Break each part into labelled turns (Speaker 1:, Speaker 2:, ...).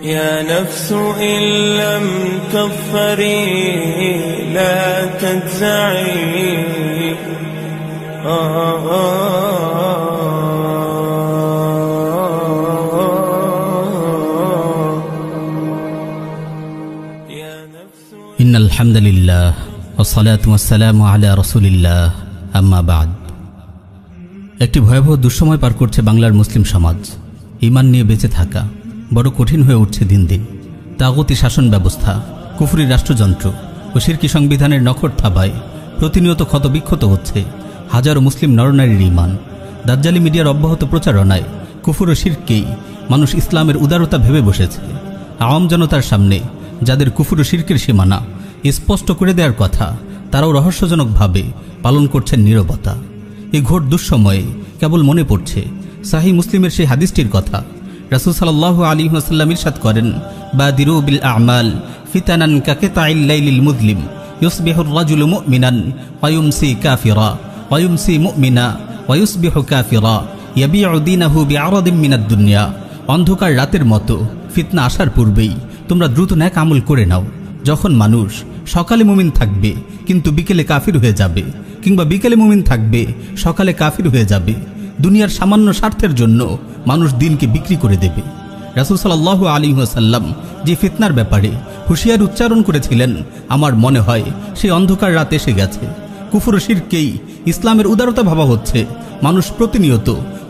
Speaker 1: يا نفس إن لم تظفري لا تجزعي
Speaker 2: إن الحمد لله والصلاة والسلام على رسول الله أما بعد একটি ভয়াবহ দুঃসময় পার করছে বাংলার মুসলিম সমাজ। ঈমান নিয়ে বেঁচে থাকা বড় কঠিন হয়ে উঠছে দিন দিন। তাগুতি শাসন ব্যবস্থা, কুফরি রাষ্ট্রযন্ত্র ও শিরকি সংবিধানের নখর থাবায় প্রতিনিয়ত ক্ষতবিক্ষত হচ্ছে হাজারো মুসলিম নরনারীর ঈমান। দাজ্জালি মিডিয়ার অব্যাহত প্রচারণায় কুফর ও শিরককেই মানুষ ইসলামের উদারতা ভেবে বসেছে। আওয়াম জনতার সামনে যাদের কুফর ও শিরকের সীমানা স্পষ্ট করে দেওয়ার কথা, তারাও রহস্যজনকভাবে পালন করছেন নীরবতা। এই ঘোর দুঃসময়ে কেবল মনে পড়ছে সাহি মুসলিমের সেই হাদিসটির কথা। রাসূল সাল্লাল্লাহু আলাইহি ওয়াসাল্লাম ইরশাদ করেন, বাদিরু বিল আমাল ফিতানান কাকিতাইল লাইলিল মুযলিম ইউসবিহুর রাজুলু মুমিনান ওয়া ইউমসি কাফিরা ওয়া ইউমসি মুমিনা ওয়া ইউসবিহু কাফিরা ইয়াবিউ দীনাহু বিআরাদিন মিনাদ দুনিয়া। অন্ধকার রাতের মতো ফিতনা আসার পূর্বেই তোমরা দ্রুত নেক আমল করে নাও। যখন মানুষ সকালে মুমিন থাকবে কিন্তু বিকেলে কাফির হয়ে যাবে, কিংবা বিকেলে মুমিন থাকবে সকালে কাফির হয়ে যাবে, দুনিয়ার সামান্য স্বার্থের জন্য মানুষ দিনকে বিক্রি করে দেবে। রাসূল সাল্লাল্লাহু আলাইহি ওয়াসাল্লাম যে ফিতনার ব্যাপারে হুঁশিয়ার উচ্চারণ করেছিলেন, আমার মনে হয় সেই অন্ধকার রাত এসে গেছে। কুফর ও শিরককেই ইসলামের উদারতা ভাবা হচ্ছে। মানুষ প্রতিনিয়ত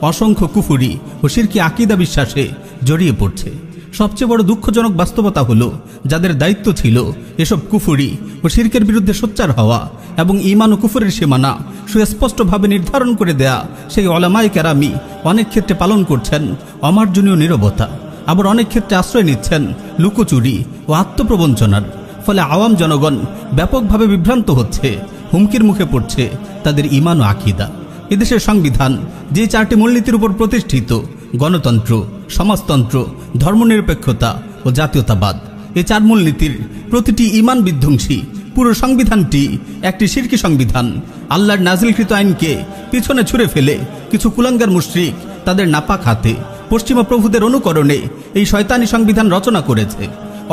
Speaker 2: অসংখ্য কুফরি ও শিরকি আকীদা বিশ্বাসে জড়িয়ে পড়ছে। সবচেয়ে বড় দুঃখজনক বাস্তবতা হলো, যাদের দায়িত্ব ছিল এসব কুফরি ও শিরকের বিরুদ্ধে সোচ্চার হওয়া এবং ঈমান ও কুফরের সীমানা সুস্পষ্টভাবে নির্ধারণ করে দেয়া সেই উলামায়ে কেরামি অনেক ক্ষেত্রে পালন করছেন অমার্জনীয় নীরবতা। আবার অনেক ক্ষেত্রে আশ্রয় নিচ্ছেন লুকোচুরি ও আত্মপ্রবঞ্চনার। ফলে আওয়াম জনগণ ব্যাপকভাবে বিভ্রান্ত হচ্ছে, হুমকির মুখে পড়ছে তাদের ঈমান ও আকীদা। এদেশের সংবিধান যে চারটি মূলনীতির উপর প্রতিষ্ঠিত, গণতন্ত্র, সমাজতন্ত্র, ধর্মনিরপেক্ষতা ও জাতীয়তাবাদ, এই চার মূলনীতির প্রতিটি ঈমান বিধ্বংসী। পুরো সংবিধানটি একটি শিরকি সংবিধান। আল্লাহর নাজিলকৃত আইনকে পিছনে ছুঁড়ে ফেলে কিছু কুলাঙ্গার মুশরিক তাদের নাপাক হাতে পশ্চিমা প্রভুদের অনুকরণে এই শয়তানি সংবিধান রচনা করেছে।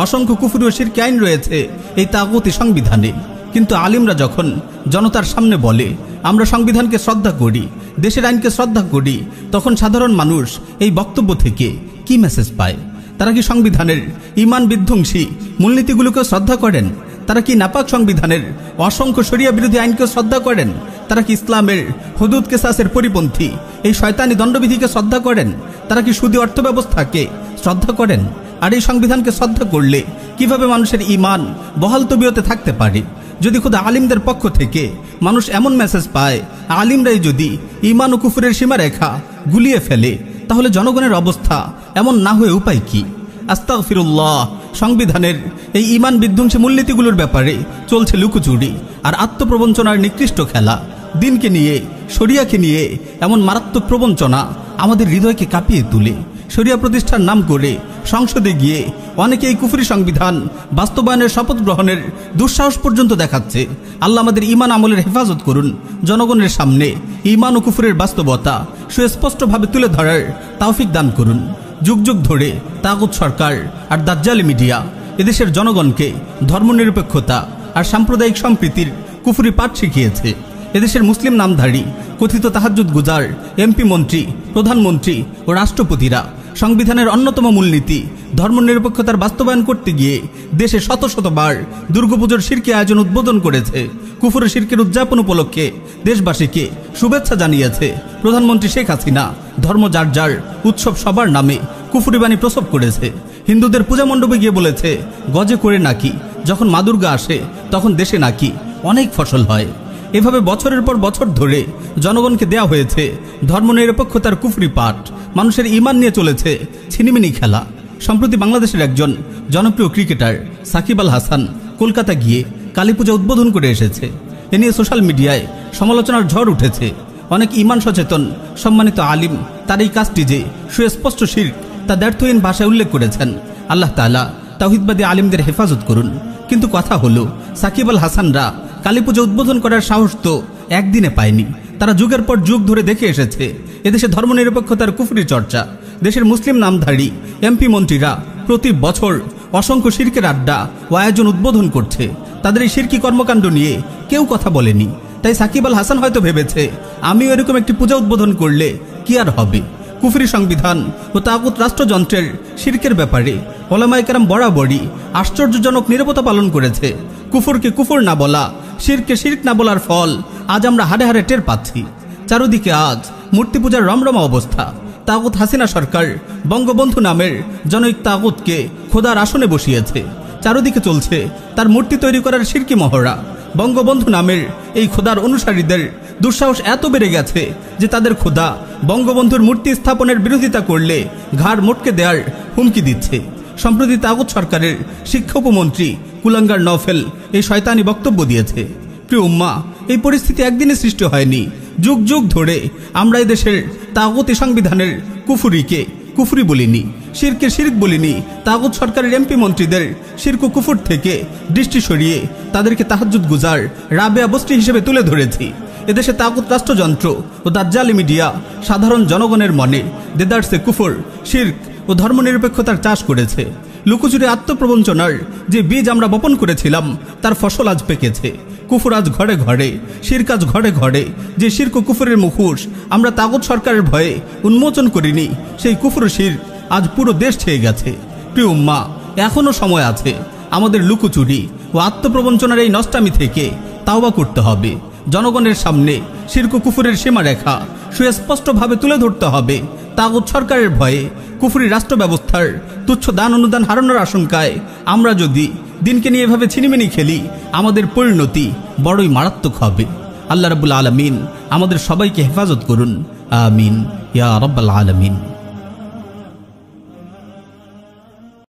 Speaker 2: অসংখ্য কুফরি ও শিরকি আইন রয়েছে এই তাগুতি সংবিধানে। কিন্তু আলিমরা যখন জনতার সামনে বলে আমরা সংবিধানকে শ্রদ্ধা করি, দেশের আইনকে শ্রদ্ধা করি, তখন সাধারণ মানুষ এই বক্তব্য থেকে কি মেসেজ পায়? তারা কি সংবিধানের ঈমান বিধ্বংসী মূলনীতিগুলোকে শ্রদ্ধা করেন? তারা কি নাপাক সংবিধানের অসংখ্য শরিয়া বিরোধী আইনকে শ্রদ্ধা করেন? তারা কি ইসলামের হুদুদ কেসাসের পরিপন্থী এই শয়তানি দণ্ডবিধিকে শ্রদ্ধা করেন? তারা কি সুদী অর্থব্যবস্থাকে শ্রদ্ধা করেন? আর এই সংবিধানকে শ্রদ্ধা করলে কিভাবে মানুষের ঈমান বহাল তবিয়তে থাকতে পারে? যদি খুদ আলিমদের পক্ষ থেকে মানুষ এমন মেসেজ পায়, আলিমরাই যদি ঈমান ও কুফরের সীমারেখা গুলিয়ে ফেলে, তাহলে জনগণের অবস্থা এমন না হয়ে উপায় কি? আস্তাগফিরুল্লাহ। সংবিধানের এই ঈমান বিধ্বংসী মূলনীতিগুলোর ব্যাপারে চলছে লুকোচুরি আর আত্মপ্রবঞ্চনার নিকৃষ্ট খেলা। দিনকে নিয়ে, শরিয়াকে নিয়ে এমন মারাত্মক প্রবঞ্চনা আমাদের হৃদয়কে কাঁপিয়ে তুলে। শরিয়া প্রতিষ্ঠার নাম করে সংসদে গিয়ে অনেকে এই কুফরি সংবিধান বাস্তবায়নের শপথ গ্রহণের দুঃসাহস পর্যন্ত দেখাচ্ছে। আল্লাহ আমাদের ঈমান আমলের হেফাজত করুন। জনগণের সামনে ঈমান ও কুফরের বাস্তবতা সুস্পষ্টভাবে তুলে ধরার তৌফিক দান করুন। যুগ যুগ ধরে তাগুত সরকার আর দাজ্জালি মিডিয়া এদেশের জনগণকে ধর্মনিরপেক্ষতা আর সাম্প্রদায়িক সম্প্রীতির কুফরি পাঠ শিখিয়েছে। এদেশের মুসলিম নামধারী কথিত তাহাজ্জুদ গুজার এমপি মন্ত্রী, প্রধানমন্ত্রী ও রাষ্ট্রপতিরা সংবিধানের অন্যতম মূলনীতি ধর্মনিরপেক্ষতার বাস্তবায়ন করতে গিয়ে দেশে শত শতবার দুর্গাপুজোর শিরকি আয়োজন উদ্বোধন করেছে। কুফর ও শিরকের উদযাপন উপলক্ষে দেশবাসীকে শুভেচ্ছা জানিয়েছে। প্রধানমন্ত্রী শেখ হাসিনা ধর্ম যার যার, উৎসব সবার নামে কুফরি বাণী প্রসব করেছে। হিন্দুদের পূজা মণ্ডপে গিয়ে বলেছে, গজে করে নাকি যখন মা দুর্গা আসে তখন দেশে নাকি অনেক ফসল হয়। এভাবে বছরের পর বছর ধরে জনগণকে দেয়া হয়েছে ধর্মনিরপেক্ষতার কুফরি পাঠ। মানুষের ঈমান নিয়ে চলেছে ছিনিমিনি খেলা। সম্প্রতি বাংলাদেশের একজন জনপ্রিয় ক্রিকেটার সাকিব আল হাসান কলকাতা গিয়ে কালী পূজা উদ্বোধন করে এসেছে। এ নিয়ে সোশ্যাল মিডিয়ায় সমালোচনার ঝড় উঠেছে। অনেক ঈমান সচেতন সম্মানিত আলিম তার এই কাজটি যে সুস্পষ্ট শিরক তা দ্ব্যর্থহীন ভাষায় উল্লেখ করেছেন। আল্লাহ তাআলা তাওহীদবাদী আলিমদের হেফাজত করুন। কিন্তু কথা হলো, সাকিব আল হাসানরা কালী পূজা উদ্বোধন করার সাহস তো একদিনে পায়নি। তারা যুগের পর যুগ ধরে দেখে এসেছে এদেশে ধর্মনিরপেক্ষতার কুফরি চর্চা। দেশের মুসলিম নামধারী এমপি মন্ত্রীরা প্রতি বছর অসংখ্য শিরকের আড্ডা ও আয়োজন উদ্বোধন করছে। তাদের এই শিরকি কর্মকাণ্ড নিয়ে কেউ কথা বলেনি। তাই সাকিব আল হাসান হয়তো ভেবেছে আমিও এরকম একটি পূজা উদ্বোধন করলে কি আর হবে। কুফরি সংবিধান ও তাগুত রাষ্ট্রযন্ত্রের শিরকের ব্যাপারে ওলামায়ে কেরাম বরাবরই আশ্চর্যজনক নীরবতা পালন করেছে। কুফরকে কুফর না বলা, শিরকে শিরক না বলার ফল আজ আমরা হাড়ে হাড়ে টের পাচ্ছি। চারদিকে আজ মূর্তি পূজার রমরমা অবস্থা। তাগুত হাসিনা সরকার বঙ্গবন্ধু নামের জনৈক তাগুতকে খোদার আসনে বসিয়েছে। চারদিকে চলছে তার মূর্তি তৈরি করার শিরকি মহড়া। বঙ্গবন্ধু নামের এই খোদার অনুসারীদের দুঃসাহস এত বেড়ে গেছে যে তাদের খোদা বঙ্গবন্ধুর মূর্তি স্থাপনের বিরোধিতা করলে ঘাড় মোটকে দেওয়ার হুমকি দিচ্ছে। সম্প্রতি তাগুত সরকারের শিক্ষা উপমন্ত্রী কুলাঙ্গার নওফেল এই শয়তানি বক্তব্য দিয়েছে। প্রিয় উম্মাহ, এই পরিস্থিতি একদিনে সৃষ্টি হয়নি। যুগ যুগ ধরে আমরা এই দেশের তাগুতি সংবিধানের কুফুরিকে কুফরি বলিনি, শিরকে শিরক বলিনি। তাগুত সরকারের এমপি মন্ত্রীদের শিরক কুফুর থেকে দৃষ্টি সরিয়ে তাদেরকে তাহাজ্জুদ গুজার রাবেয়া বস্তি হিসেবে তুলে ধরেছি। এদেশে তাগুত রাষ্ট্রযন্ত্র ও দাজ্জালি মিডিয়া সাধারণ জনগণের মনে দেদারসে কুফর, শিরক ও ধর্মনিরপেক্ষতার চাষ করেছে। লুকোচুরি আত্মপ্রবঞ্চনার যে বীজ আমরা বপন করেছিলাম তার ফসল আজ পেকেছে। কুফর আজ ঘরে ঘরে, শিরক আজ ঘরে ঘরে। যে শিরক ও কুফরের মুখোশ আমরা তাগুত সরকারের ভয়ে উন্মোচন করিনি, সেই কুফর ও শিরক আজ পুরো দেশ ছেয়ে গেছে। প্রিয় উম্মাহ, এখনো সময় আছে। আমাদের লুকোচুরি ও আত্মপ্রবঞ্চনার এই নষ্টামি থেকে তাওবা করতে হবে। জনগণের সামনে শিরক ও কুফরের সীমারেখা সুস্পষ্টভাবে তুলে ধরতে হবে। তাগুত সরকারের ভয়ে কুফরি রাষ্ট্র ব্যবস্থার তুচ্ছ দান অনুদান হারানোর আশঙ্কায় আমরা যদি দিনকে নিয়ে এভাবে ছিনিমিনি খেলি, আমাদের পরিণতি বড়ই মারাত্মক হবে। আল্লাহ রাব্বুল আলামিন আমাদের সবাইকে হেফাজত করুন। আমিন ইয়া রাব্বাল আলামিন।